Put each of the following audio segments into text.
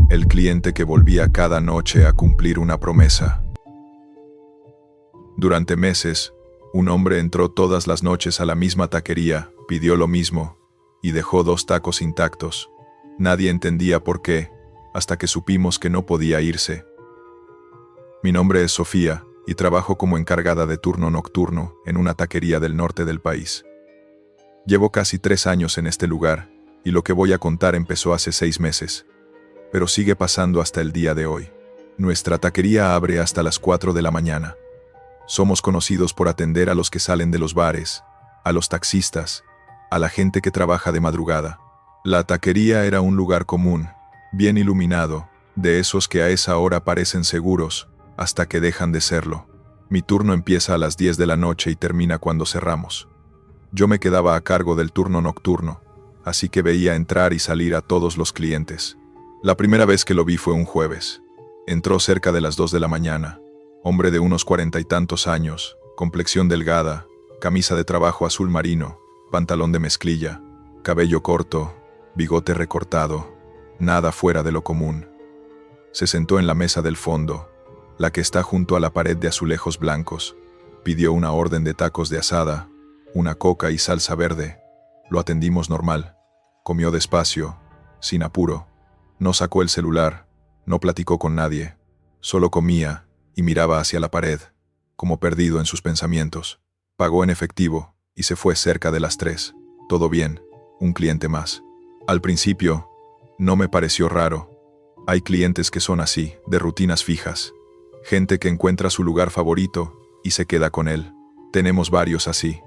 el cliente que volvía cada noche a cumplir una promesa. Durante meses, un hombre entró todas las noches a la misma taquería, pidió lo mismo, y dejó 2 tacos intactos. Nadie entendía por qué, hasta que supimos que no podía irse. Mi nombre es Sofía, y trabajo como encargada de turno nocturno en una taquería del norte del país. Llevo casi 3 años en este lugar, y lo que voy a contar empezó hace 6 meses. Pero sigue pasando hasta el día de hoy. Nuestra taquería abre hasta las 4 de la mañana. Somos conocidos por atender a los que salen de los bares, a los taxistas, a la gente que trabaja de madrugada. La taquería era un lugar común, bien iluminado, de esos que a esa hora parecen seguros, hasta que dejan de serlo. Mi turno empieza a las 10 de la noche y termina cuando cerramos. Yo me quedaba a cargo del turno nocturno, así que veía entrar y salir a todos los clientes. La primera vez que lo vi fue un jueves. Entró cerca de las 2 de la mañana. Hombre de unos 40 y tantos años, complexión delgada, camisa de trabajo azul marino, pantalón de mezclilla, cabello corto, bigote recortado, nada fuera de lo común. Se sentó en la mesa del fondo, la que está junto a la pared de azulejos blancos. Pidió una orden de tacos de asada, una coca y salsa verde. Lo atendimos normal. Comió despacio, sin apuro. No sacó el celular, no platicó con nadie. Solo comía y miraba hacia la pared, como perdido en sus pensamientos. Pagó en efectivo y se fue cerca de las 3. Todo bien, un cliente más. Al principio, no me pareció raro. Hay clientes que son así, de rutinas fijas. Gente que encuentra su lugar favorito y se queda con él. Tenemos varios así.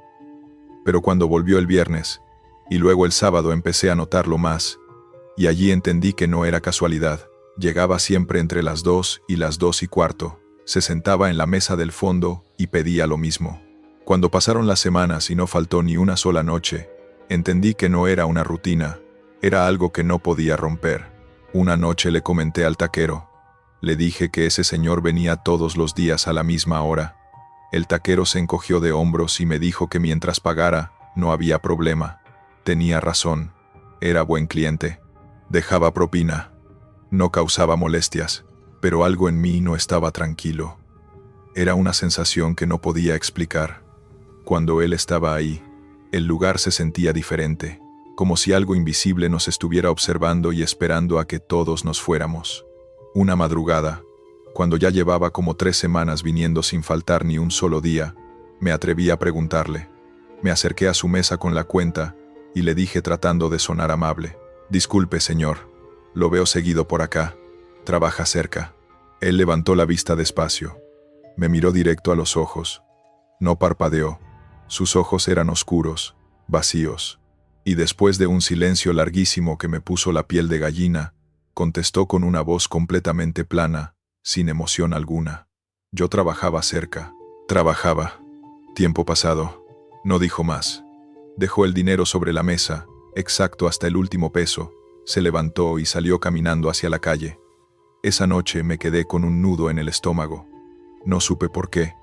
Pero cuando volvió el viernes, y luego el sábado empecé a notarlo más, y allí entendí que no era casualidad. Llegaba siempre entre las 2 y las 2:15, se sentaba en la mesa del fondo y pedía lo mismo. Cuando pasaron las semanas y no faltó ni una sola noche, entendí que no era una rutina, era algo que no podía romper. Una noche le comenté al taquero. Le dije que ese señor venía todos los días a la misma hora. El taquero se encogió de hombros y me dijo que mientras pagara, no había problema. Tenía razón, era buen cliente. Dejaba propina. No causaba molestias, pero algo en mí no estaba tranquilo. Era una sensación que no podía explicar. Cuando él estaba ahí, el lugar se sentía diferente, como si algo invisible nos estuviera observando y esperando a que todos nos fuéramos. Una madrugada, cuando ya llevaba como 3 semanas viniendo sin faltar ni un solo día, me atreví a preguntarle. Me acerqué a su mesa con la cuenta y le dije tratando de sonar amable: «Disculpe, señor, lo veo seguido por acá. Trabaja cerca». Él levantó la vista despacio. Me miró directo a los ojos. No parpadeó. Sus ojos eran oscuros, vacíos. Y después de un silencio larguísimo que me puso la piel de gallina, contestó con una voz completamente plana, sin emoción alguna. Yo trabajaba cerca. Trabajaba. Tiempo pasado. No dijo más. Dejó el dinero sobre la mesa, exacto hasta el último peso, se levantó y salió caminando hacia la calle. Esa noche me quedé con un nudo en el estómago. No supe por qué,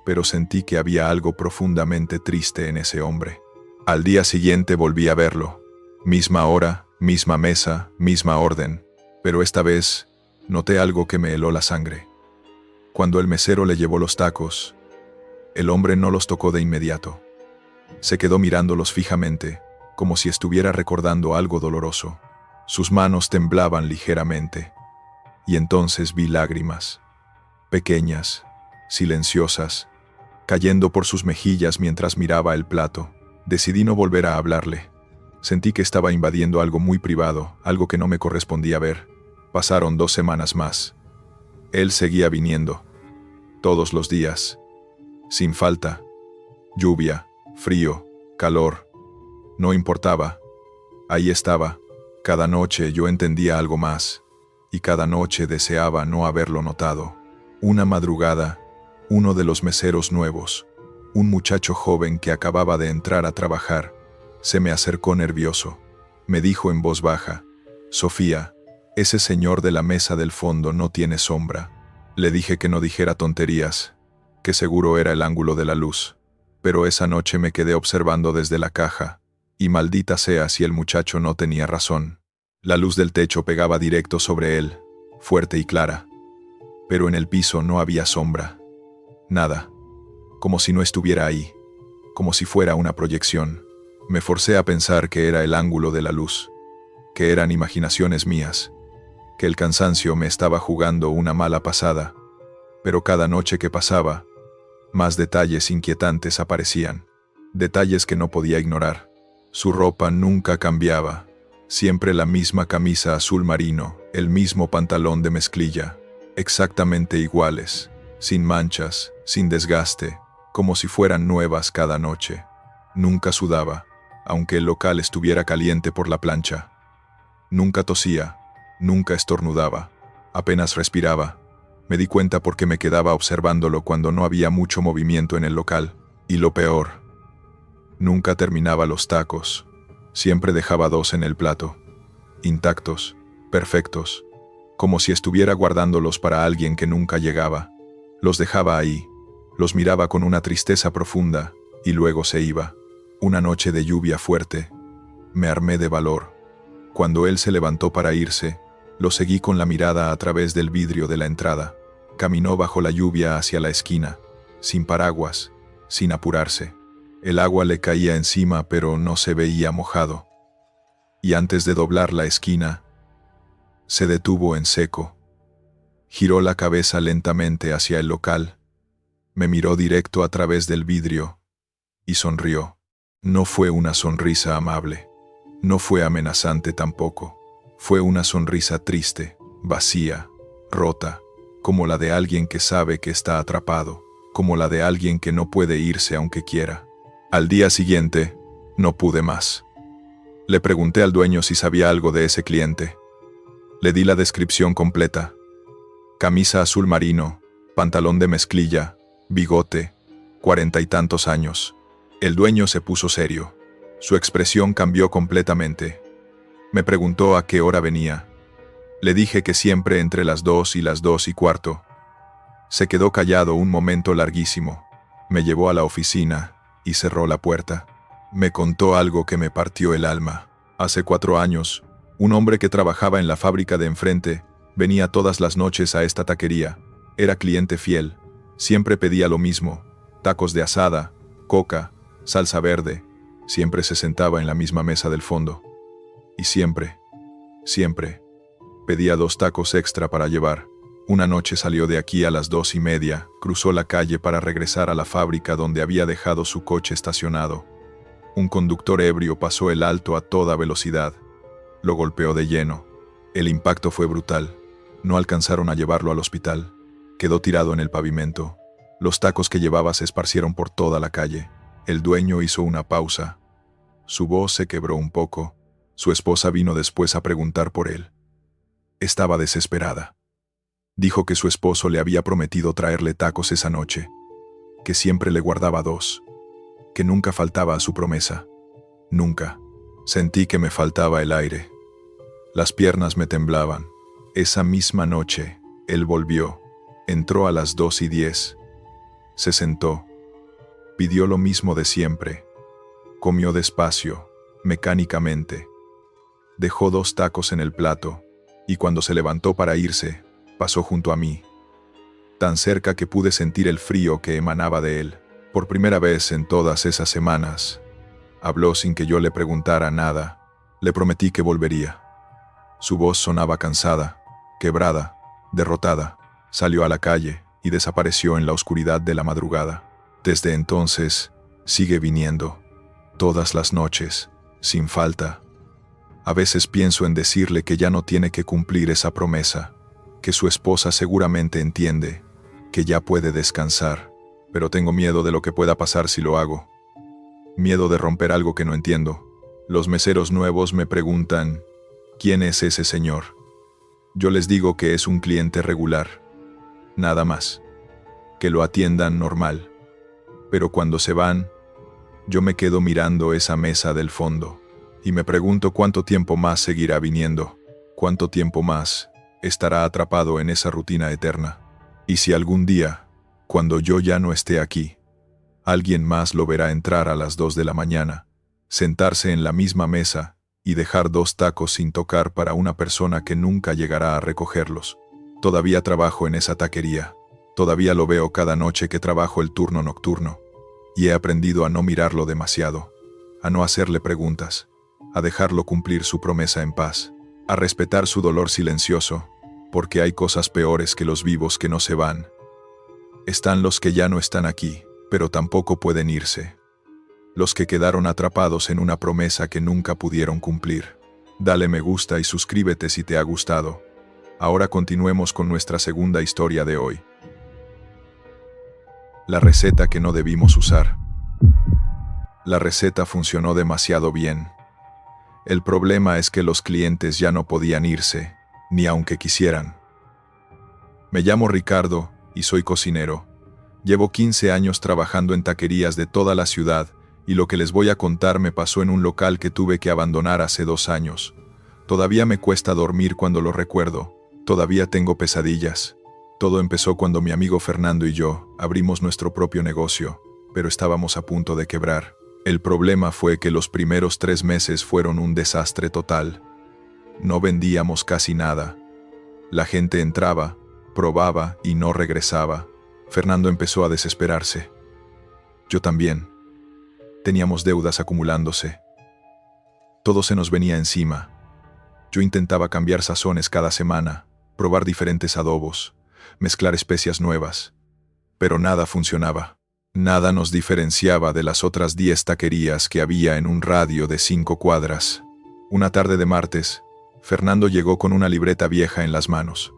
pero sentí que había algo profundamente triste en ese hombre. Al día siguiente volví a verlo. Misma hora, misma mesa, misma orden. Pero esta vez noté algo que me heló la sangre. Cuando el mesero le llevó los tacos, el hombre no los tocó de inmediato. Se quedó mirándolos fijamente, como si estuviera recordando algo doloroso. Sus manos temblaban ligeramente. Y entonces vi lágrimas, pequeñas, silenciosas, cayendo por sus mejillas mientras miraba el plato. Decidí no volver a hablarle. Sentí que estaba invadiendo algo muy privado, algo que no me correspondía ver. Pasaron 2 semanas más. Él seguía viniendo. Todos los días. Sin falta. Lluvia, frío, calor. No importaba. Ahí estaba. Cada noche yo entendía algo más. Y cada noche deseaba no haberlo notado. Una madrugada, uno de los meseros nuevos, un muchacho joven que acababa de entrar a trabajar, se me acercó nervioso. Me dijo en voz baja: «Sofía, ese señor de la mesa del fondo no tiene sombra». Le dije que no dijera tonterías, que seguro era el ángulo de la luz. Pero esa noche me quedé observando desde la caja, y maldita sea si el muchacho no tenía razón. La luz del techo pegaba directo sobre él, fuerte y clara. Pero en el piso no había sombra. Nada. Como si no estuviera ahí. Como si fuera una proyección. Me forcé a pensar que era el ángulo de la luz. Que eran imaginaciones mías. Que el cansancio me estaba jugando una mala pasada. Pero cada noche que pasaba, más detalles inquietantes aparecían. Detalles que no podía ignorar. Su ropa nunca cambiaba. Siempre la misma camisa azul marino, el mismo pantalón de mezclilla. Exactamente iguales, sin manchas, sin desgaste, como si fueran nuevas cada noche. Nunca sudaba, aunque el local estuviera caliente por la plancha. Nunca tosía, nunca estornudaba, apenas respiraba. Me di cuenta porque me quedaba observándolo cuando no había mucho movimiento en el local. Y lo peor, nunca terminaba los tacos. Siempre dejaba 2 en el plato. Intactos, perfectos, como si estuviera guardándolos para alguien que nunca llegaba. Los dejaba ahí, los miraba con una tristeza profunda, y luego se iba. Una noche de lluvia fuerte. Me armé de valor. Cuando él se levantó para irse, lo seguí con la mirada a través del vidrio de la entrada. Caminó bajo la lluvia hacia la esquina, sin paraguas, sin apurarse. El agua le caía encima, pero no se veía mojado. Y antes de doblar la esquina, se detuvo en seco. Giró la cabeza lentamente hacia el local. Me miró directo a través del vidrio y sonrió. No fue una sonrisa amable. No fue amenazante tampoco. Fue una sonrisa triste, vacía, rota, como la de alguien que sabe que está atrapado, como la de alguien que no puede irse aunque quiera. Al día siguiente, no pude más. Le pregunté al dueño si sabía algo de ese cliente. Le di la descripción completa. Camisa azul marino, pantalón de mezclilla, bigote, 40 y tantos años. El dueño se puso serio. Su expresión cambió completamente. Me preguntó a qué hora venía. Le dije que siempre entre las 2 y las 2:15. Se quedó callado un momento larguísimo. Me llevó a la oficina y cerró la puerta. Me contó algo que me partió el alma. Hace 4 años, un hombre que trabajaba en la fábrica de enfrente venía todas las noches a esta taquería. Era cliente fiel. Siempre pedía lo mismo: tacos de asada, coca, salsa verde. Siempre se sentaba en la misma mesa del fondo. Y siempre, pedía 2 tacos extra para llevar. Una noche salió de aquí a las 2:30, cruzó la calle para regresar a la fábrica donde había dejado su coche estacionado. Un conductor ebrio pasó el alto a toda velocidad. Lo golpeó de lleno. El impacto fue brutal. No alcanzaron a llevarlo al hospital. Quedó tirado en el pavimento. Los tacos que llevaba se esparcieron por toda la calle. El dueño hizo una pausa. Su voz se quebró un poco. Su esposa vino después a preguntar por él. Estaba desesperada. Dijo que su esposo le había prometido traerle tacos esa noche, que siempre le guardaba 2, que nunca faltaba a su promesa. Nunca. Sentí que me faltaba el aire. Las piernas me temblaban. Esa misma noche, él volvió. Entró a las 2:10. Se sentó. Pidió lo mismo de siempre. Comió despacio, mecánicamente. Dejó 2 tacos en el plato, y cuando se levantó para irse, pasó junto a mí, tan cerca que pude sentir el frío que emanaba de él. Por primera vez en todas esas semanas, habló sin que yo le preguntara nada. Le prometí que volvería. Su voz sonaba cansada, quebrada, derrotada. Salió a la calle y desapareció en la oscuridad de la madrugada. Desde entonces, sigue viniendo, todas las noches, sin falta. A veces pienso en decirle que ya no tiene que cumplir esa promesa, que su esposa seguramente entiende, que ya puede descansar, pero tengo miedo de lo que pueda pasar si lo hago. Miedo de romper algo que no entiendo. Los meseros nuevos me preguntan, ¿quién es ese señor? Yo les digo que es un cliente regular. Nada más. Que lo atiendan normal. Pero cuando se van, yo me quedo mirando esa mesa del fondo, y me pregunto cuánto tiempo más seguirá viniendo, cuánto tiempo más estará atrapado en esa rutina eterna. Y si algún día, cuando yo ya no esté aquí, alguien más lo verá entrar a las 2 de la mañana, sentarse en la misma mesa y dejar 2 tacos sin tocar para una persona que nunca llegará a recogerlos. Todavía trabajo en esa taquería. Todavía lo veo cada noche que trabajo el turno nocturno. Y he aprendido a no mirarlo demasiado, a no hacerle preguntas, a dejarlo cumplir su promesa en paz, a respetar su dolor silencioso, porque hay cosas peores que los vivos que no se van. Están los que ya no están aquí, pero tampoco pueden irse. Los que quedaron atrapados en una promesa que nunca pudieron cumplir. Dale me gusta y suscríbete si te ha gustado. Ahora continuemos con nuestra segunda historia de hoy. La receta que no debimos usar. La receta funcionó demasiado bien. El problema es que los clientes ya no podían irse, ni aunque quisieran. Me llamo Ricardo y soy cocinero. Llevo 15 años trabajando en taquerías de toda la ciudad y lo que les voy a contar me pasó en un local que tuve que abandonar hace 2 años. Todavía me cuesta dormir cuando lo recuerdo. Todavía tengo pesadillas. Todo empezó cuando mi amigo Fernando y yo abrimos nuestro propio negocio, pero estábamos a punto de quebrar. El problema fue que los primeros 3 meses fueron un desastre total. No vendíamos casi nada. La gente entraba, probaba y no regresaba. Fernando empezó a desesperarse. Yo también. Teníamos deudas acumulándose. Todo se nos venía encima. Yo intentaba cambiar sazones cada semana, probar diferentes adobos, mezclar especias nuevas. Pero nada funcionaba. Nada nos diferenciaba de las otras 10 taquerías que había en un radio de 5 cuadras. Una tarde de martes, Fernando llegó con una libreta vieja en las manos.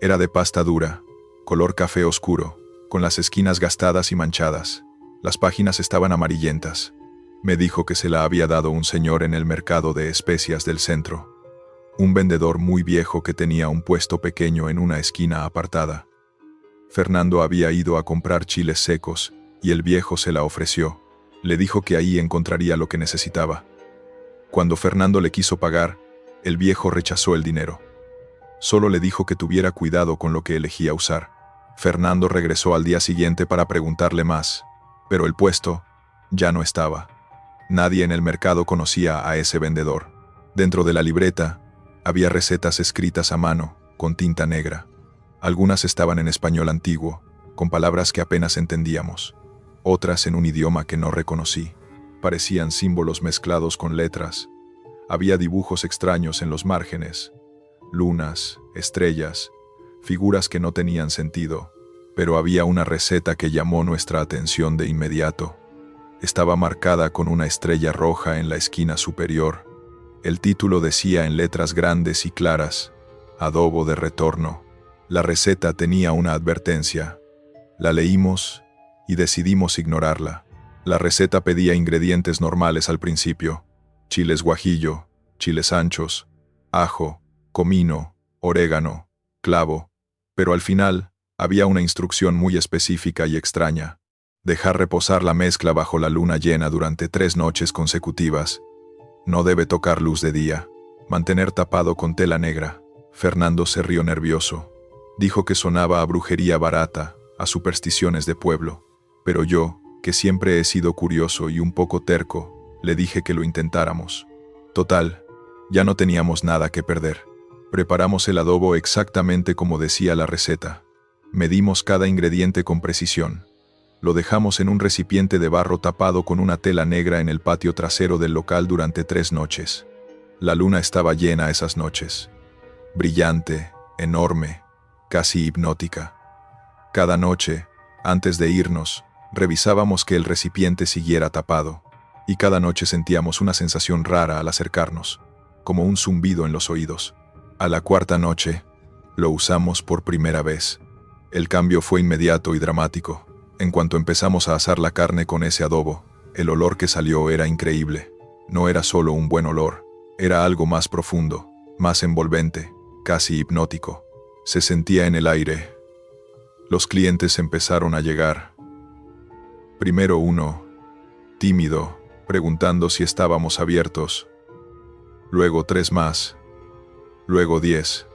Era de pasta dura, color café oscuro, con las esquinas gastadas y manchadas. Las páginas estaban amarillentas. Me dijo que se la había dado un señor en el mercado de especias del centro. Un vendedor muy viejo que tenía un puesto pequeño en una esquina apartada. Fernando había ido a comprar chiles secos y el viejo se la ofreció. Le dijo que ahí encontraría lo que necesitaba. Cuando Fernando le quiso pagar, el viejo rechazó el dinero. Solo le dijo que tuviera cuidado con lo que elegía usar. Fernando regresó al día siguiente para preguntarle más, pero el puesto ya no estaba. Nadie en el mercado conocía a ese vendedor. Dentro de la libreta había recetas escritas a mano, con tinta negra. Algunas estaban en español antiguo, con palabras que apenas entendíamos. Otras en un idioma que no reconocí. Parecían símbolos mezclados con letras. Había dibujos extraños en los márgenes. Lunas, estrellas, figuras que no tenían sentido. Pero había una receta que llamó nuestra atención de inmediato. Estaba marcada con una estrella roja en la esquina superior. El título decía en letras grandes y claras, adobo de retorno. La receta tenía una advertencia. La leímos y decidimos ignorarla. La receta pedía ingredientes normales al principio: chiles guajillo, chiles anchos, ajo, comino, orégano, clavo. Pero al final había una instrucción muy específica y extraña: dejar reposar la mezcla bajo la luna llena durante 3 noches consecutivas. No debe tocar luz de día. Mantener tapado con tela negra. Fernando se rió nervioso. Dijo que sonaba a brujería barata, a supersticiones de pueblo. Pero yo, que siempre he sido curioso y un poco terco, le dije que lo intentáramos. Total, ya no teníamos nada que perder. Preparamos el adobo exactamente como decía la receta. Medimos cada ingrediente con precisión. Lo dejamos en un recipiente de barro tapado con una tela negra en el patio trasero del local durante 3 noches. La luna estaba llena esas noches. Brillante, enorme, casi hipnótica. Cada noche, antes de irnos, revisábamos que el recipiente siguiera tapado. Y cada noche sentíamos una sensación rara al acercarnos, como un zumbido en los oídos. A la 4ª noche, lo usamos por primera vez. El cambio fue inmediato y dramático. En cuanto empezamos a asar la carne con ese adobo, el olor que salió era increíble. No era solo un buen olor, era algo más profundo, más envolvente, casi hipnótico. Se sentía en el aire. Los clientes empezaron a llegar. Primero uno, tímido, preguntando si estábamos abiertos. Luego 3 más. Luego 10.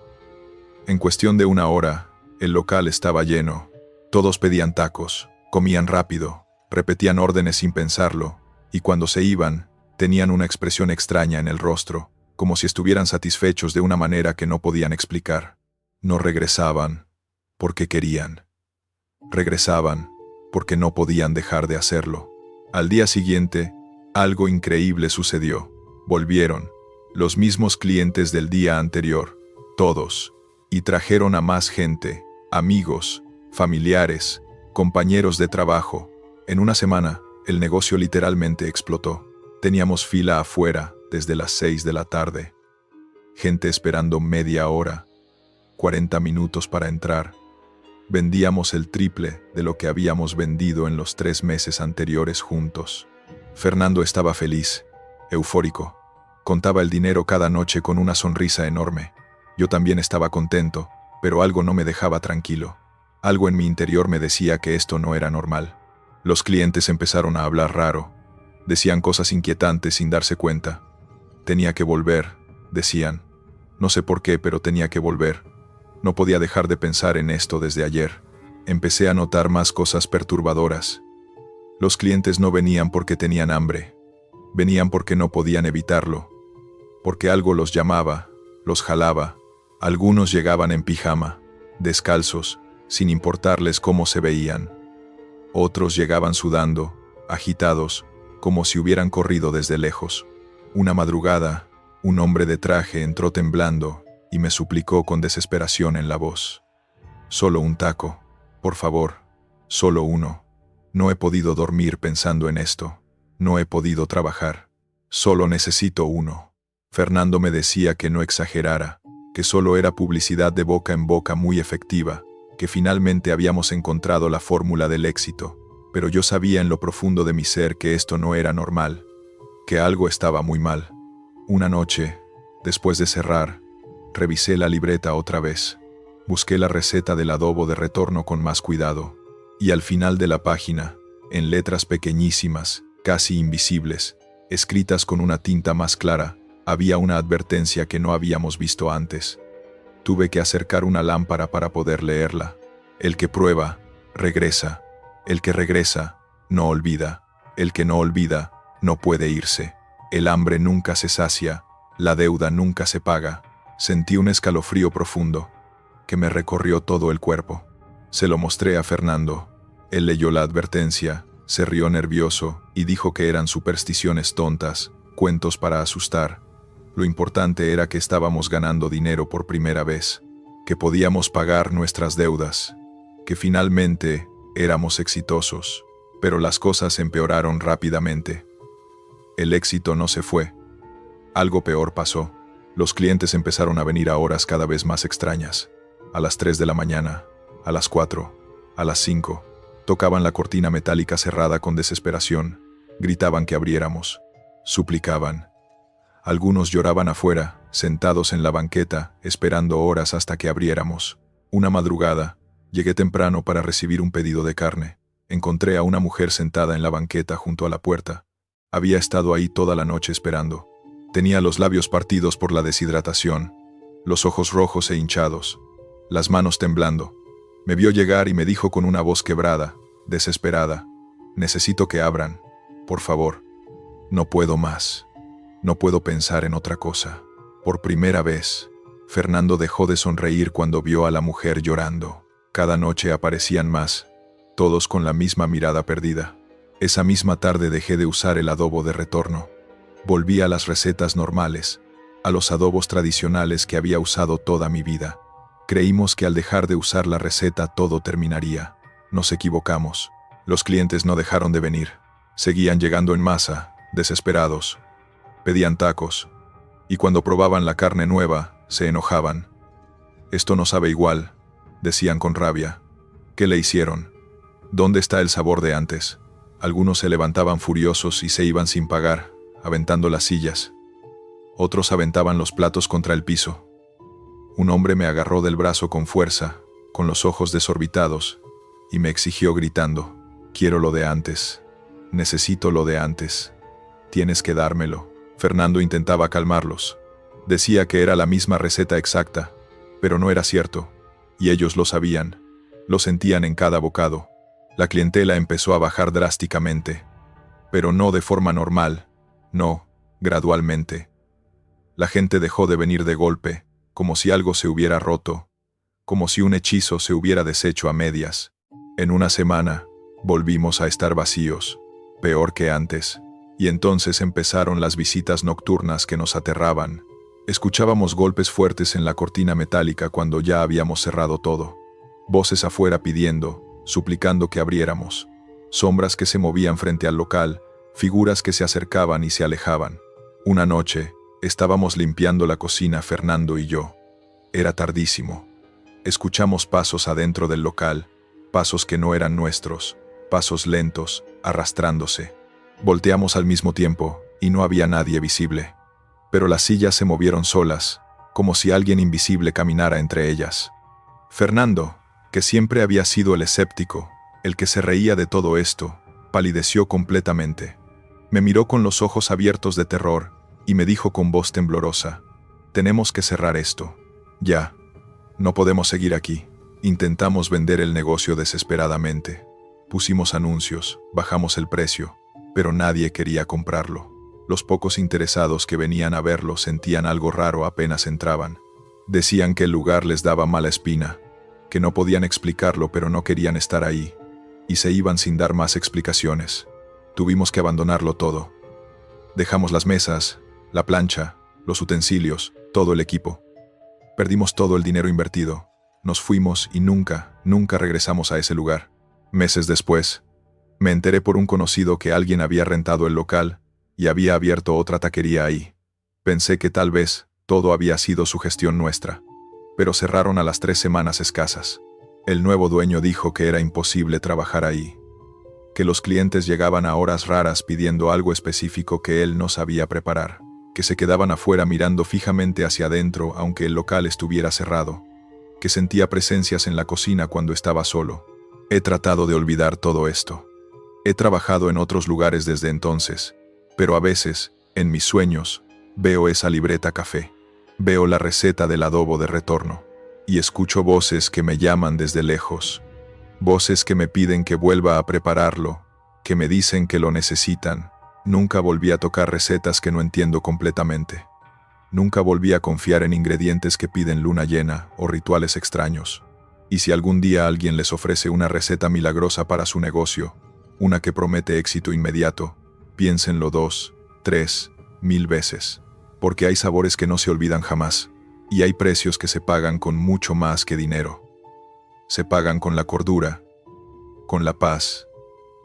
En cuestión de 1 hora, el local estaba lleno. Todos pedían tacos, comían rápido, repetían órdenes sin pensarlo, y cuando se iban, Tenían una expresión extraña en el rostro, como si estuvieran satisfechos de una manera que no podían explicar. No regresaban porque querían. Regresaban porque no podían dejar de hacerlo. Al día siguiente, algo increíble sucedió. Volvieron, los mismos clientes del día anterior, todos, y trajeron a más gente, amigos, familiares, compañeros de trabajo. En una semana, el negocio literalmente explotó. Teníamos fila afuera desde las 6 de la tarde. Gente esperando media hora, 40 minutos para entrar. Vendíamos el triple de lo que habíamos vendido en los 3 meses anteriores juntos. Fernando estaba feliz, eufórico. Contaba el dinero cada noche con una sonrisa enorme. Yo también estaba contento, pero algo no me dejaba tranquilo. Algo en mi interior me decía que esto no era normal. Los clientes empezaron a hablar raro. Decían cosas inquietantes sin darse cuenta. Tenía que volver, decían. No sé por qué, pero tenía que volver. No podía dejar de pensar en esto desde ayer. Empecé a notar más cosas perturbadoras. Los clientes no venían porque tenían hambre. Venían porque no podían evitarlo. Porque algo los llamaba, los jalaba. Algunos llegaban en pijama, descalzos, sin importarles cómo se veían. Otros llegaban sudando, agitados, como si hubieran corrido desde lejos. Una madrugada, un hombre de traje entró temblando y me suplicó con desesperación en la voz. Solo un taco, por favor, solo uno. No he podido dormir pensando en esto. No he podido trabajar. Solo necesito uno. Fernando me decía que no exagerara, que solo era publicidad de boca en boca muy efectiva, que finalmente habíamos encontrado la fórmula del éxito, pero yo sabía en lo profundo de mi ser que esto no era normal, que algo estaba muy mal. Una noche, después de cerrar, revisé la libreta otra vez. Busqué la receta del adobo de retorno con más cuidado, y al final de la página, en letras pequeñísimas, casi invisibles, escritas con una tinta más clara, había una advertencia que no habíamos visto antes. Tuve que acercar una lámpara para poder leerla. El que prueba, regresa. El que regresa, no olvida. El que no olvida, no puede irse. El hambre nunca se sacia, la deuda nunca se paga. Sentí un escalofrío profundo, que me recorrió todo el cuerpo. Se lo mostré a Fernando. Él leyó la advertencia, se rió nervioso y dijo que eran supersticiones tontas, cuentos para asustar. Lo importante era que estábamos ganando dinero por primera vez, que podíamos pagar nuestras deudas, que finalmente éramos exitosos, pero las cosas empeoraron rápidamente. El éxito no se fue. Algo peor pasó. Los clientes empezaron a venir a horas cada vez más extrañas. A las 3 de la mañana, a las 4, a las 5. Tocaban la cortina metálica cerrada con desesperación. Gritaban que abriéramos. Suplicaban. Algunos lloraban afuera, sentados en la banqueta, esperando horas hasta que abriéramos. Una madrugada, llegué temprano para recibir un pedido de carne. Encontré a una mujer sentada en la banqueta junto a la puerta. Había estado ahí toda la noche esperando. Tenía los labios partidos por la deshidratación, los ojos rojos e hinchados, las manos temblando. Me vio llegar y me dijo con una voz quebrada, desesperada: «Necesito que abran, por favor. No puedo más. No puedo pensar en otra cosa». Por primera vez, Fernando dejó de sonreír cuando vio a la mujer llorando. Cada noche aparecían más, todos con la misma mirada perdida. Esa misma tarde dejé de usar el adobo de retorno. Volví a las recetas normales, a los adobos tradicionales que había usado toda mi vida. Creímos que al dejar de usar la receta todo terminaría. Nos equivocamos. Los clientes no dejaron de venir. Seguían llegando en masa, desesperados. Pedían tacos. Y cuando probaban la carne nueva, se enojaban. «Esto no sabe igual», decían con rabia. «¿Qué le hicieron? ¿Dónde está el sabor de antes?». Algunos se levantaban furiosos y se iban sin pagar, aventando las sillas. Otros aventaban los platos contra el piso. Un hombre me agarró del brazo con fuerza, con los ojos desorbitados, y me exigió gritando: «Quiero lo de antes. Necesito lo de antes. Tienes que dármelo». Fernando intentaba calmarlos. Decía que era la misma receta exacta, pero no era cierto, y ellos lo sabían. Lo sentían en cada bocado. La clientela empezó a bajar drásticamente, pero no de forma normal. No, gradualmente. La gente dejó de venir de golpe, como si algo se hubiera roto, como si un hechizo se hubiera deshecho a medias. En una semana, volvimos a estar vacíos, peor que antes, y entonces empezaron las visitas nocturnas que nos aterraban. Escuchábamos golpes fuertes en la cortina metálica cuando ya habíamos cerrado todo. Voces afuera pidiendo, suplicando que abriéramos. Sombras que se movían frente al local, figuras que se acercaban y se alejaban. Una noche, estábamos limpiando la cocina Fernando y yo. Era tardísimo. Escuchamos pasos adentro del local, pasos que no eran nuestros, pasos lentos, arrastrándose. Volteamos al mismo tiempo, y no había nadie visible. Pero las sillas se movieron solas, como si alguien invisible caminara entre ellas. Fernando, que siempre había sido el escéptico, el que se reía de todo esto, palideció completamente. Me miró con los ojos abiertos de terror, y me dijo con voz temblorosa: «Tenemos que cerrar esto. Ya. No podemos seguir aquí». Intentamos vender el negocio desesperadamente. Pusimos anuncios, bajamos el precio, pero nadie quería comprarlo. Los pocos interesados que venían a verlo sentían algo raro apenas entraban. Decían que el lugar les daba mala espina, que no podían explicarlo pero no querían estar ahí, y se iban sin dar más explicaciones. Tuvimos que abandonarlo todo. Dejamos las mesas, la plancha, los utensilios, todo el equipo. Perdimos todo el dinero invertido. Nos fuimos y nunca regresamos a ese lugar. Meses después, me enteré por un conocido que alguien había rentado el local y había abierto otra taquería ahí. Pensé que tal vez todo había sido sugestión nuestra, pero cerraron a las 3 semanas escasas. El nuevo dueño dijo que era imposible trabajar ahí, que los clientes llegaban a horas raras pidiendo algo específico que él no sabía preparar, que se quedaban afuera mirando fijamente hacia adentro aunque el local estuviera cerrado, que sentía presencias en la cocina cuando estaba solo. He tratado de olvidar todo esto. He trabajado en otros lugares desde entonces, pero a veces, en mis sueños, veo esa libreta café, veo la receta del adobo de retorno, y escucho voces que me llaman desde lejos, voces que me piden que vuelva a prepararlo, que me dicen que lo necesitan. Nunca volví a tocar recetas que no entiendo completamente. Nunca volví a confiar en ingredientes que piden luna llena o rituales extraños. Y si algún día alguien les ofrece una receta milagrosa para su negocio, una que promete éxito inmediato, piénsenlo 2, 3, 1000 veces, porque hay sabores que no se olvidan jamás, y hay precios que se pagan con mucho más que dinero. Se pagan con la cordura, con la paz,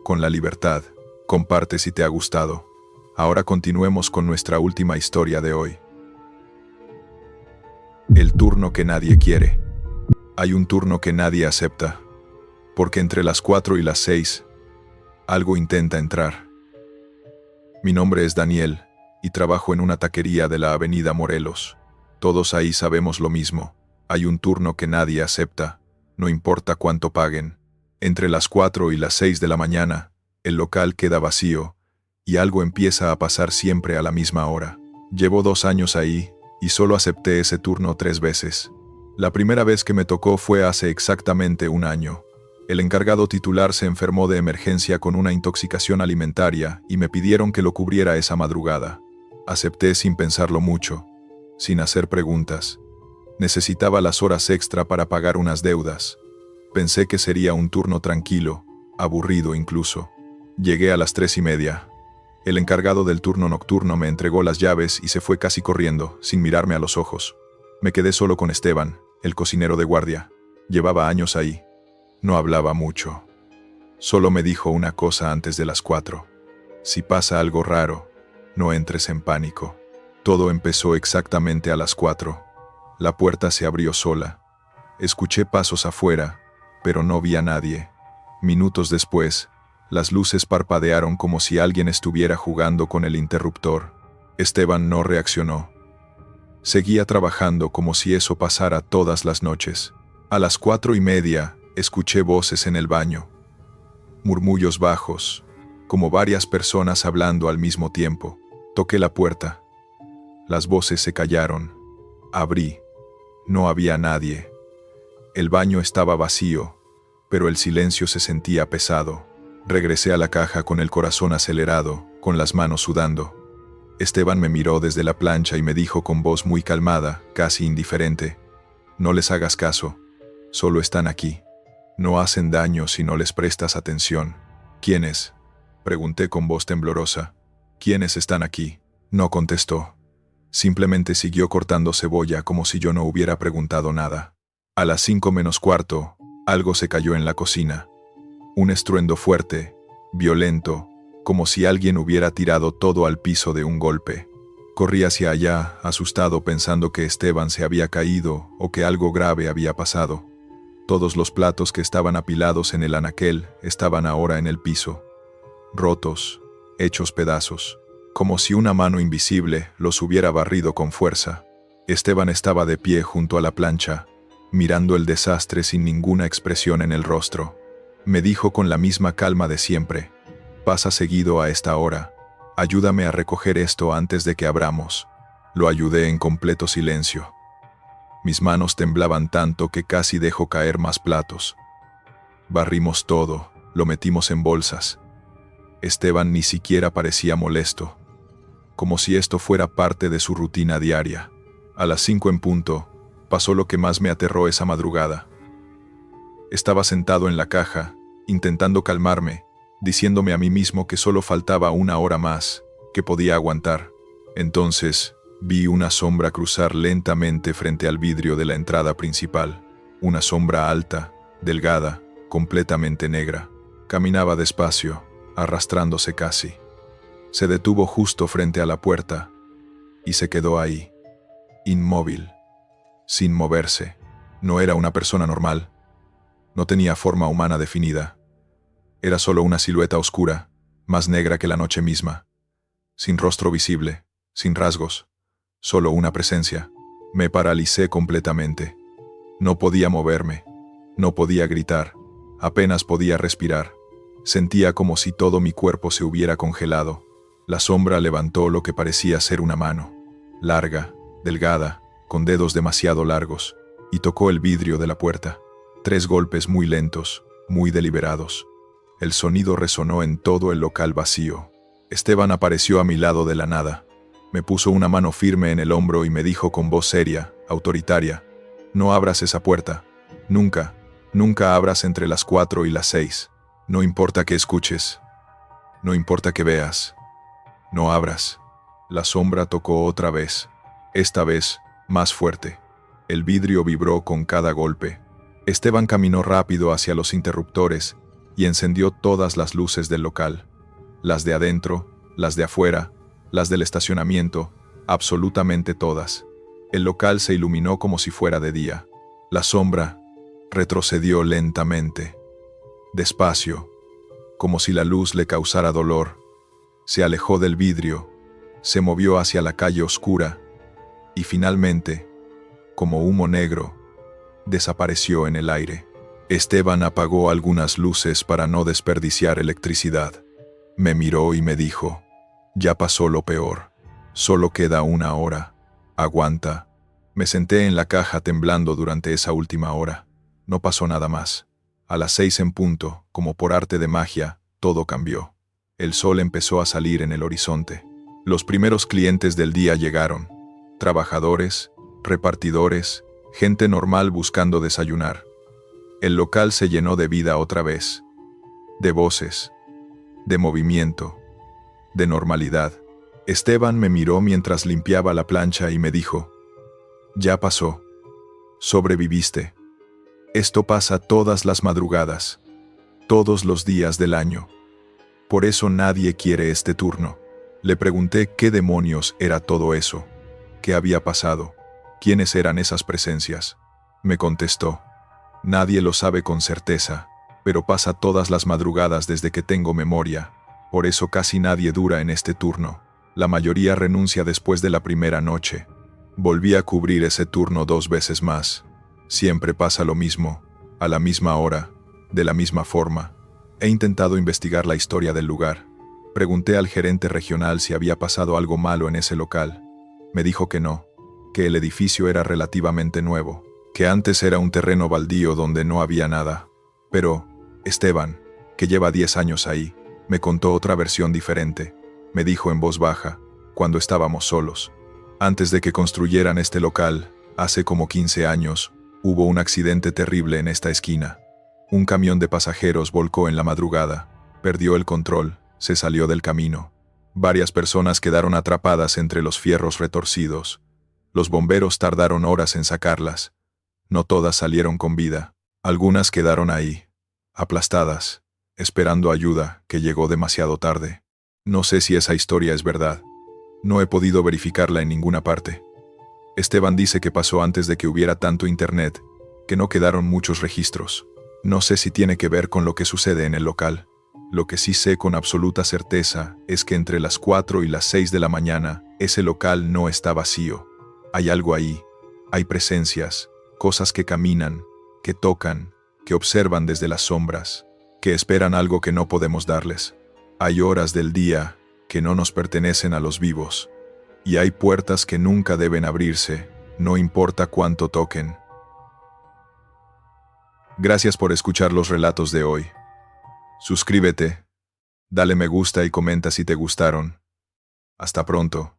con la libertad. Comparte si te ha gustado. Ahora continuemos con nuestra última historia de hoy. El turno que nadie quiere. Hay un turno que nadie acepta, porque entre las 4 y las 6, algo intenta entrar. Mi nombre es Daniel, y trabajo en una taquería de la avenida Morelos. Todos ahí sabemos lo mismo. Hay un turno que nadie acepta, no importa cuánto paguen. Entre las 4 y las 6 de la mañana, el local queda vacío, y algo empieza a pasar siempre a la misma hora. Llevo 2 años ahí, y solo acepté ese turno 3 veces. La primera vez que me tocó fue hace exactamente 1 año. El encargado titular se enfermó de emergencia con una intoxicación alimentaria y me pidieron que lo cubriera esa madrugada. Acepté sin pensarlo mucho, sin hacer preguntas. Necesitaba las horas extra para pagar unas deudas. Pensé que sería un turno tranquilo, aburrido incluso. Llegué a las 3:30. El encargado del turno nocturno me entregó las llaves y se fue casi corriendo, sin mirarme a los ojos. Me quedé solo con Esteban, el cocinero de guardia. Llevaba años ahí. No hablaba mucho. Solo me dijo una cosa antes de las 4. Si pasa algo raro, no entres en pánico. Todo empezó exactamente a las 4. La puerta se abrió sola. Escuché pasos afuera, pero no vi a nadie. Minutos después, las luces parpadearon como si alguien estuviera jugando con el interruptor. Esteban no reaccionó. Seguía trabajando como si eso pasara todas las noches. A las 4:30, escuché voces en el baño. Murmullos bajos, como varias personas hablando al mismo tiempo. Toqué la puerta. Las voces se callaron. Abrí. No había nadie. El baño estaba vacío, pero el silencio se sentía pesado. Regresé a la caja con el corazón acelerado, con las manos sudando. Esteban me miró desde la plancha y me dijo con voz muy calmada, casi indiferente: no les hagas caso, solo están aquí. No hacen daño si no les prestas atención. ¿Quiénes?, pregunté con voz temblorosa. ¿Quiénes están aquí? No contestó. Simplemente siguió cortando cebolla como si yo no hubiera preguntado nada. A las 5 menos cuarto, algo se cayó en la cocina. Un estruendo fuerte, violento, como si alguien hubiera tirado todo al piso de un golpe. Corrí hacia allá, asustado, pensando que Esteban se había caído o que algo grave había pasado. Todos los platos que estaban apilados en el anaquel estaban ahora en el piso, rotos, hechos pedazos, como si una mano invisible los hubiera barrido con fuerza. Esteban estaba de pie junto a la plancha, mirando el desastre sin ninguna expresión en el rostro. Me dijo con la misma calma de siempre: pasa seguido a esta hora, ayúdame a recoger esto antes de que abramos. Lo ayudé en completo silencio. Mis manos temblaban tanto que casi dejó caer más platos. Barrimos todo, lo metimos en bolsas. Esteban ni siquiera parecía molesto, como si esto fuera parte de su rutina diaria. A las 5 en punto, pasó lo que más me aterró esa madrugada. Estaba sentado en la caja, intentando calmarme, diciéndome a mí mismo que solo faltaba una hora más, que podía aguantar. Entonces, vi una sombra cruzar lentamente frente al vidrio de la entrada principal. Una sombra alta, delgada, completamente negra. Caminaba despacio, arrastrándose casi. Se detuvo justo frente a la puerta y se quedó ahí, inmóvil, sin moverse. No era una persona normal. No tenía forma humana definida. Era solo una silueta oscura, más negra que la noche misma. Sin rostro visible, sin rasgos, solo una presencia. Me paralicé completamente. No podía moverme, no podía gritar, apenas podía respirar. Sentía como si todo mi cuerpo se hubiera congelado. La sombra levantó lo que parecía ser una mano, larga, delgada, con dedos demasiado largos, y tocó el vidrio de la puerta. 3 golpes muy lentos, muy deliberados. El sonido resonó en todo el local vacío. Esteban apareció a mi lado de la nada. Me puso una mano firme en el hombro y me dijo con voz seria, autoritaria: no abras esa puerta. Nunca, nunca abras entre las 4 y las 6. No importa que escuches. No importa que veas. No abras. La sombra tocó otra vez. Esta vez, más fuerte. El vidrio vibró con cada golpe. Esteban caminó rápido hacia los interruptores y encendió todas las luces del local. Las de adentro, las de afuera, las del estacionamiento, absolutamente todas. El local se iluminó como si fuera de día. La sombra retrocedió lentamente, despacio, como si la luz le causara dolor. Se alejó del vidrio, se movió hacia la calle oscura y finalmente, como humo negro, desapareció en el aire. Esteban apagó algunas luces para no desperdiciar electricidad. Me miró y me dijo: ya pasó lo peor, solo queda una hora, aguanta. Me senté en la caja temblando durante esa última hora. No pasó nada más. A las 6 en punto, como por arte de magia, todo cambió. El sol empezó a salir en el horizonte. Los primeros clientes del día llegaron. Trabajadores, repartidores, gente normal buscando desayunar. El local se llenó de vida otra vez. De voces, de movimiento, de normalidad. Esteban me miró mientras limpiaba la plancha y me dijo: ya pasó. Sobreviviste. Esto pasa todas las madrugadas, todos los días del año. Por eso nadie quiere este turno. Le pregunté qué demonios era todo eso, qué había pasado, quiénes eran esas presencias. Me contestó: nadie lo sabe con certeza, pero pasa todas las madrugadas desde que tengo memoria. Por eso casi nadie dura en este turno. La mayoría renuncia después de la primera noche. Volví a cubrir ese turno 2 veces más. Siempre pasa lo mismo, a la misma hora, de la misma forma. He intentado investigar la historia del lugar. Pregunté al gerente regional si había pasado algo malo en ese local. Me dijo que no, que el edificio era relativamente nuevo, que antes era un terreno baldío donde no había nada. Pero Esteban, que lleva 10 años ahí, me contó otra versión diferente. Me dijo en voz baja: cuando estábamos solos. Antes de que construyeran este local, hace como 15 años, hubo un accidente terrible en esta esquina. Un camión de pasajeros volcó en la madrugada, perdió el control, se salió del camino. Varias personas quedaron atrapadas entre los fierros retorcidos. Los bomberos tardaron horas en sacarlas. No todas salieron con vida. Algunas quedaron ahí, aplastadas, esperando ayuda que llegó demasiado tarde. No sé si esa historia es verdad. No he podido verificarla en ninguna parte. Esteban dice que pasó antes de que hubiera tanto internet, que no quedaron muchos registros. No sé si tiene que ver con lo que sucede en el local. Lo que sí sé con absoluta certeza es que entre las 4 y las 6 de la mañana, ese local no está vacío. Hay algo ahí. Hay presencias, cosas que caminan, que tocan, que observan desde las sombras, que esperan algo que no podemos darles. Hay horas del día que no nos pertenecen a los vivos. Y hay puertas que nunca deben abrirse, no importa cuánto toquen. Gracias por escuchar los relatos de hoy. Suscríbete, dale me gusta y comenta si te gustaron. Hasta pronto.